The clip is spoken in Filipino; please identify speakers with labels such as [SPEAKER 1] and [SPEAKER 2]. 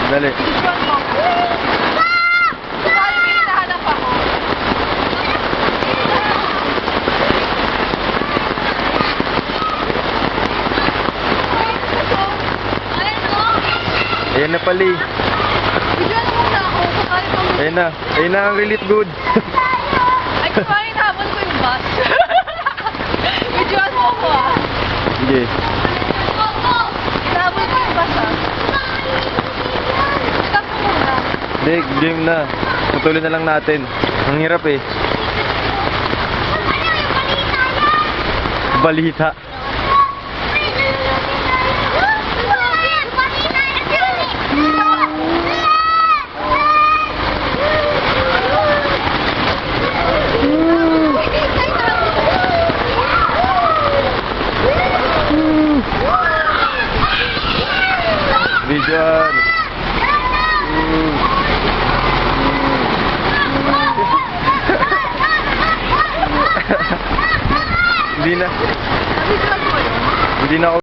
[SPEAKER 1] Dali.
[SPEAKER 2] Videoan mo. Paano may hinahanap ako?
[SPEAKER 1] Ayan na pali.
[SPEAKER 2] Videoan mo muna ako. Paano pang...
[SPEAKER 1] Ayan na. Ayan na ang relief good.
[SPEAKER 2] Ay, kumain habol ko yung bus. Videoan mo ako ah.
[SPEAKER 1] Sige.
[SPEAKER 2] Hinabol ko yung bus ah. Stop mo muna.
[SPEAKER 1] Hindi, game na. Tutuloy na lang natin. Ang hirap eh. Balita. Videoan. Hindi na.
[SPEAKER 2] Videoan mo yun.
[SPEAKER 1] Hindi na ako